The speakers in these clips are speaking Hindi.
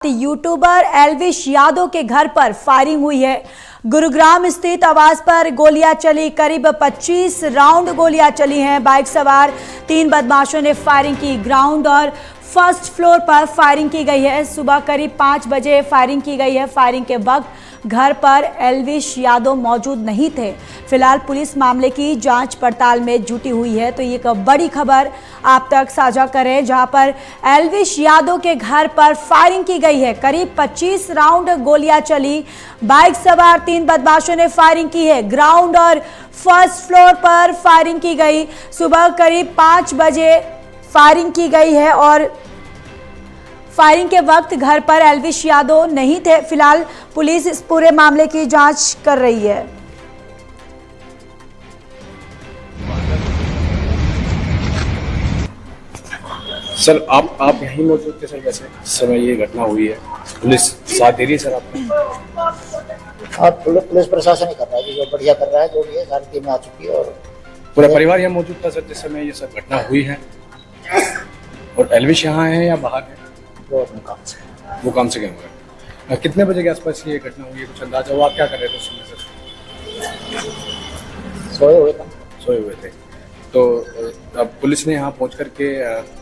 यूट्यूबर एल्विश यादव के घर पर फायरिंग हुई है। गुरुग्राम स्थित आवास पर गोलियां चली। करीब 25 राउंड गोलियां चली हैं। बाइक सवार 3 बदमाशों ने फायरिंग की। ग्राउंड और फर्स्ट फ्लोर पर फायरिंग की गई है। सुबह करीब 5 बजे फायरिंग की गई है। फायरिंग के वक्त घर पर एल्विश यादव मौजूद नहीं थे। फिलहाल पुलिस मामले की जांच पड़ताल में जुटी हुई है। तो ये एक बड़ी खबर आप तक साझा करें, जहां पर एल्विश यादव के घर पर फायरिंग की गई है। करीब 25 राउंड गोलियां चली। बाइक सवार 3 बदमाशों ने फायरिंग की है। ग्राउंड और फर्स्ट फ्लोर पर फायरिंग की गई। सुबह करीब 5 बजे फायरिंग की गई है और फायरिंग के वक्त घर पर एल्विश यादव नहीं थे। फिलहाल पुलिस इस पूरे मामले की जांच कर रही है। सर आप यहीं मौजूद थे सर? वैसे समय ये घटना हुई है, पुलिस साथ दे रही है सर आपको? और पुलिस प्रशासन ही कर रहा है, जो बढ़िया कर रहा है, जो भी है सारी टीमें आ चुकी है और पूरा परिवार यहाँ मौजूद था सर जिस समय ये सब घटना हुई है? और एल्विश यहाँ है या बाहर है? वो अपने काम से गए हुए हैं। कितने बजे के आसपास ये घटना हुई है, कुछ अंदाजा हुआ? आप क्या कर रहे थे उस समय सर? सोए हुए थे। तो अब पुलिस ने यहाँ पहुँच करके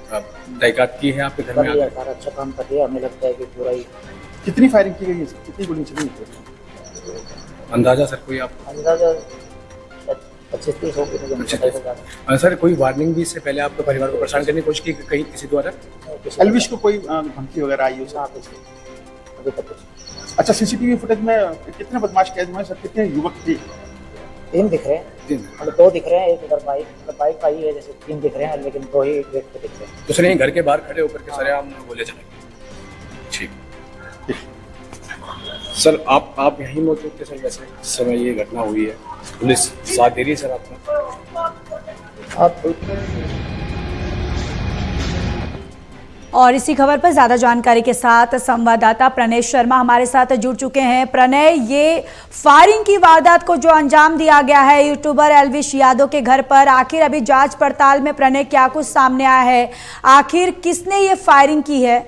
तहकीकात की है आपके घर में आकर? सारा अच्छा काम कर दिया। हमें लगता है कि पूरा ही। कितनी फायरिंग की गई है, कितनी गोली चली है? अंदाजा सर कोई आप? अंदाजा 25-30 होगी। सर कोई वार्निंग भी इससे पहले आपके परिवार को परेशान करने की कोशिश की कहीं किसी द्वारा? एल्विश को कोई धमकी वगैरह आई हो? अभी तक कुछ। अच्छा, सीसीटीवी फुटेज में कितने बदमाश कैद हुए सर? कितने युवक थे? 3 दिख रहे हैं, मतलब 2 दिख रहे हैं। एक उधर बाइक आई है, जैसे 3 दिख रहे हैं, लेकिन 2 ही व्यक्ति दिख रहे हैं। तो सर यहीं घर के बाहर खड़े होकर के सरेआम गोले चलाएंगे? ठीक। सर आप यहीं मौजूद थे सर? वैसे समय ये घटना हुई है, पुलिस साथ दे रही है सर आपको? और इसी खबर पर ज्यादा जानकारी के साथ संवाददाता प्रणय शर्मा हमारे साथ जुड़ चुके हैं। प्रणय, ये फायरिंग की वारदात को जो अंजाम दिया गया है यूट्यूबर एल्विश यादव के घर पर, आखिर अभी जांच पड़ताल में प्रणय क्या कुछ सामने आया है? आखिर किसने ये फायरिंग की है?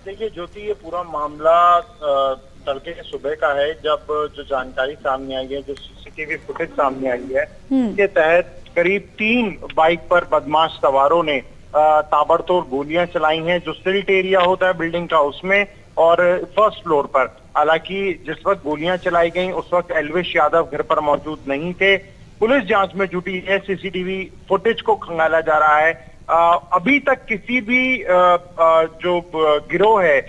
देखिए ज्योति, ये पूरा मामला तड़के सुबह का है, जब जो जानकारी सामने आई है, जो सीसीटीवी फुटेज सामने आई है, इसके तहत करीब 3 बाइक पर बदमाश सवारों ने ताबड़तोड़ गोलियां चलाई हैं। जो सिल्ट एरिया होता है बिल्डिंग का, उसमें और फर्स्ट फ्लोर पर। हालांकि जिस वक्त गोलियां चलाई गई उस वक्त एल्विश यादव घर पर मौजूद नहीं थे। पुलिस जांच में जुटी है, सीसीटीवी फुटेज को खंगाला जा रहा है। अभी तक किसी भी जो गिरोह है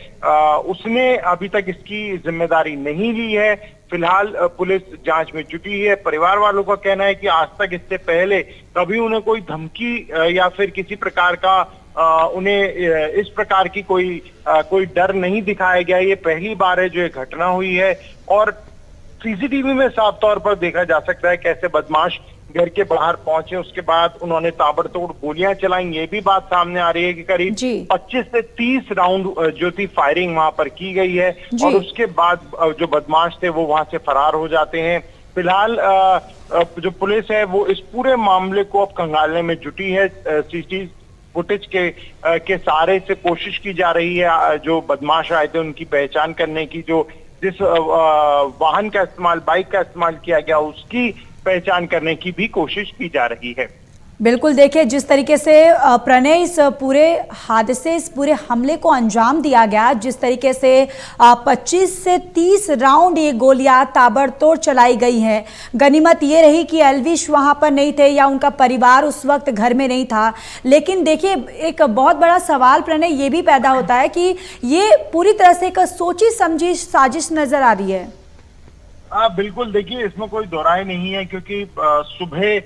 उसने अभी तक इसकी जिम्मेदारी नहीं ली है। फिलहाल पुलिस जांच में जुटी है। परिवार वालों का कहना है कि आज तक इससे पहले कभी उन्हें कोई धमकी या फिर किसी प्रकार का उन्हें इस प्रकार की कोई डर नहीं दिखाया गया। ये पहली बार है जो ये घटना हुई है और सीसीटीवी में साफ तौर पर देखा जा सकता है कैसे बदमाश घर के बाहर पहुंचे। उसके बाद उन्होंने ताबड़तोड़ गोलियां चलाई। ये भी बात सामने आ रही है कि करीब 25 से 30 राउंड जो थी फायरिंग वहां पर की गई है और उसके बाद जो बदमाश थे वो वहां से फरार हो जाते हैं। फिलहाल जो पुलिस है वो इस पूरे मामले को अब खंगालने में जुटी है। सीसीटीवी फुटेज के सहारे से कोशिश की जा रही है जो बदमाश आए थे उनकी पहचान करने की। जो जिस वाहन का इस्तेमाल, बाइक का इस्तेमाल किया गया, उसकी पहचान करने की भी कोशिश की जा रही है। बिल्कुल, देखिए जिस तरीके से प्रणय इस पूरे हादसे, इस पूरे हमले को अंजाम दिया गया, जिस तरीके से 25 से 30 राउंड ये गोलियां ताबड़तोड़ चलाई गई हैं। गनीमत ये रही कि एल्विश वहां पर नहीं थे या उनका परिवार उस वक्त घर में नहीं था। लेकिन देखिए एक बहुत बड़ा सवाल प्रणय ये भी पैदा होता है कि ये पूरी तरह से एक सोची समझी साजिश नजर आ रही है। बिल्कुल, देखिए इसमें कोई दोराय नहीं है, क्योंकि सुबह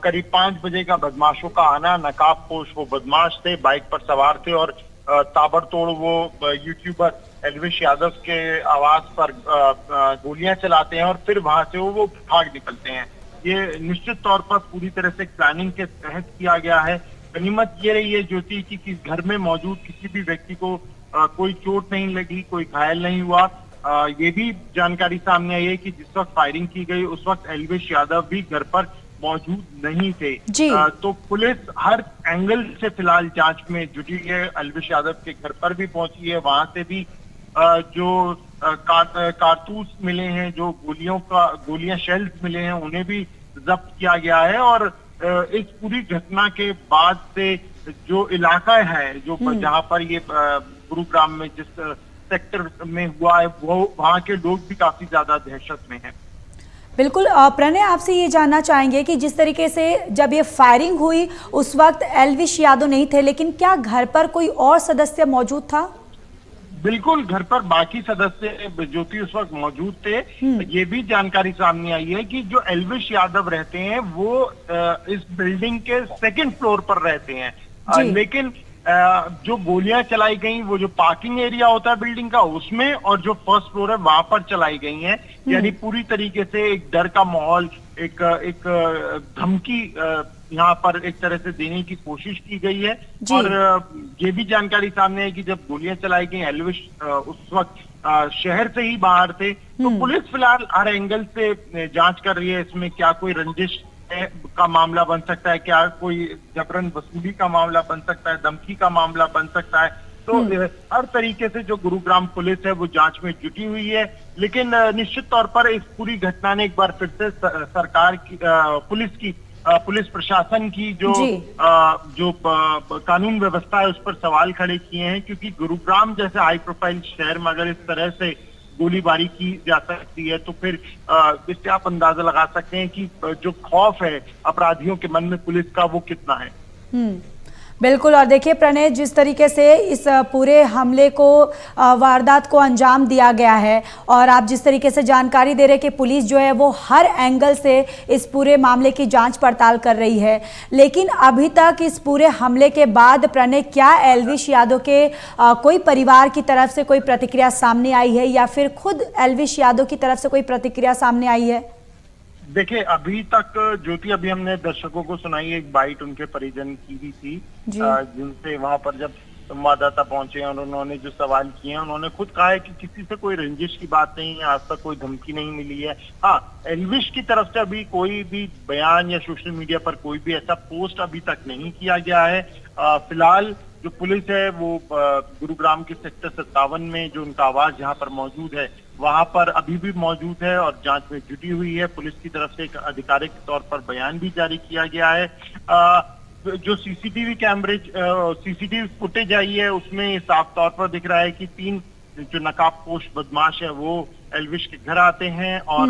करीब 5 बजे का बदमाशों का आना, नकाबपोश वो बदमाश थे, बाइक पर सवार थे और ताबड़तोड़ वो यूट्यूबर एल्विश यादव के आवास पर गोलियां चलाते हैं और फिर वहां से वो भाग निकलते हैं। ये निश्चित तौर पर पूरी तरह से प्लानिंग के तहत किया गया है। गनीमत ये रही है ज्योति कि घर में मौजूद किसी भी व्यक्ति को कोई चोट नहीं लगी, कोई घायल नहीं हुआ। ये भी जानकारी सामने आई है कि जिस वक्त फायरिंग की गई उस वक्त एल्विश यादव भी घर पर मौजूद नहीं थे। जी। तो पुलिस हर एंगल से फिलहाल जांच में जुटी है। एल्विश यादव के घर पर भी पहुंची है, वहां से भी जो कारतूस मिले हैं, जो गोलियां शेल्स मिले हैं, उन्हें भी जब्त किया गया है। और इस पूरी घटना के बाद से जो इलाका है, जो जहां पर ये गुरुग्राम में जिस सेक्टर में हुआ है, वो वहां के लोग भी काफी ज्यादा दहशत में हैं। बिल्कुल प्रणय, आपसे ये जानना चाहेंगे कि जिस तरीके से जब ये फायरिंग हुई उस वक्त एल्विश यादव नहीं थे, लेकिन क्या घर पर कोई और सदस्य मौजूद था? बिल्कुल, घर पर बाकी सदस्य जो कि उस वक्त मौजूद थे। ये भी जानकारी सामने आई है कि जो एल्विश यादव रहते हैं वो इस बिल्डिंग के सेकंड फ्लोर पर रहते हैं, लेकिन जो गोलियां चलाई गई वो जो पार्किंग एरिया होता है बिल्डिंग का उसमें, और जो फर्स्ट फ्लोर है वहां पर चलाई गई हैं। यानी पूरी तरीके से एक डर का माहौल, एक धमकी यहाँ पर एक तरह से देने की कोशिश की गई है। और ये भी जानकारी सामने है कि जब गोलियां चलाई गई, एल्विश उस वक्त शहर से ही बाहर थे। तो पुलिस फिलहाल हर एंगल से जांच कर रही है, इसमें क्या कोई रंजिश का मामला बन सकता है, क्या कोई जबरन वसूली का मामला बन सकता है, धमकी का मामला बन सकता है। तो हर तरीके से जो गुरुग्राम पुलिस है वो जांच में जुटी हुई है। लेकिन निश्चित तौर पर इस पूरी घटना ने एक बार फिर से सरकार की, पुलिस प्रशासन की जो कानून व्यवस्था है उस पर सवाल खड़े किए हैं। क्योंकि गुरुग्राम जैसे हाई प्रोफाइल शहर में अगर इस तरह से गोलीबारी की जा सकती है, तो फिर इससे आप अंदाजा लगा सकते हैं कि जो खौफ है अपराधियों के मन में पुलिस का वो कितना है। बिल्कुल। और देखिए प्रणय, जिस तरीके से इस पूरे हमले को, वारदात को अंजाम दिया गया है, और आप जिस तरीके से जानकारी दे रहे हैं कि पुलिस जो है वो हर एंगल से इस पूरे मामले की जांच पड़ताल कर रही है, लेकिन अभी तक इस पूरे हमले के बाद प्रणय, क्या एल्विश यादव के कोई परिवार की तरफ से कोई प्रतिक्रिया सामने आई है, या फिर खुद एल्विश यादव की तरफ से कोई प्रतिक्रिया सामने आई है? देखिए, अभी तक ज्योति, अभी हमने दर्शकों को सुनाई एक बाइट उनके परिजन की भी थी, जिनसे वहां पर जब संवाददाता पहुंचे और उन्होंने जो सवाल किए, उन्होंने खुद कहा है कि किसी से कोई रंजिश की बात नहीं है, आज तक कोई धमकी नहीं मिली है। हाँ, एल्विश की तरफ से अभी कोई भी बयान या सोशल मीडिया पर कोई भी ऐसा पोस्ट अभी तक नहीं किया गया है। फिलहाल जो पुलिस है वो गुरुग्राम के सेक्टर 57 में जो उनका आवास जहाँ पर मौजूद है वहां पर अभी भी मौजूद है और जांच में जुटी हुई है। पुलिस की तरफ से एक आधिकारिक तौर पर बयान भी जारी किया गया है। जो सीसीटीवी फुटेज आई है उसमें साफ तौर पर दिख रहा है कि 3 जो नकाबपोश बदमाश है वो एल्विश के घर आते हैं और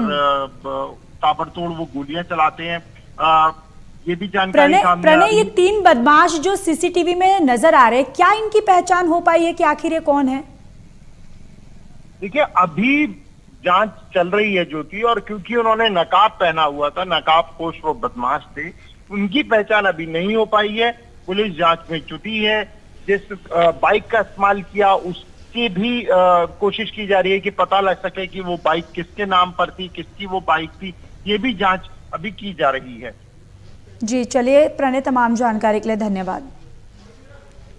ताबड़तोड़ वो गोलियां चलाते हैं। ये भी जानकारी सामने आ रही है। ये 3 बदमाश जो सीसीटीवी में नजर आ रहे हैं, क्या इनकी पहचान हो पाई है कि आखिर ये कौन है? देखिए, अभी जांच चल रही है ज्योति, और क्योंकि उन्होंने नकाब पहना हुआ था, नकाबपोश वो बदमाश थे, उनकी पहचान अभी नहीं हो पाई है। पुलिस जांच में जुटी है। जिस बाइक का इस्तेमाल किया उसकी भी कोशिश की जा रही है कि पता लग सके कि वो बाइक किसके नाम पर थी, किसकी वो बाइक थी। ये भी जांच अभी की जा रही है। जी चलिए प्रणय, तमाम जानकारी के लिए धन्यवाद।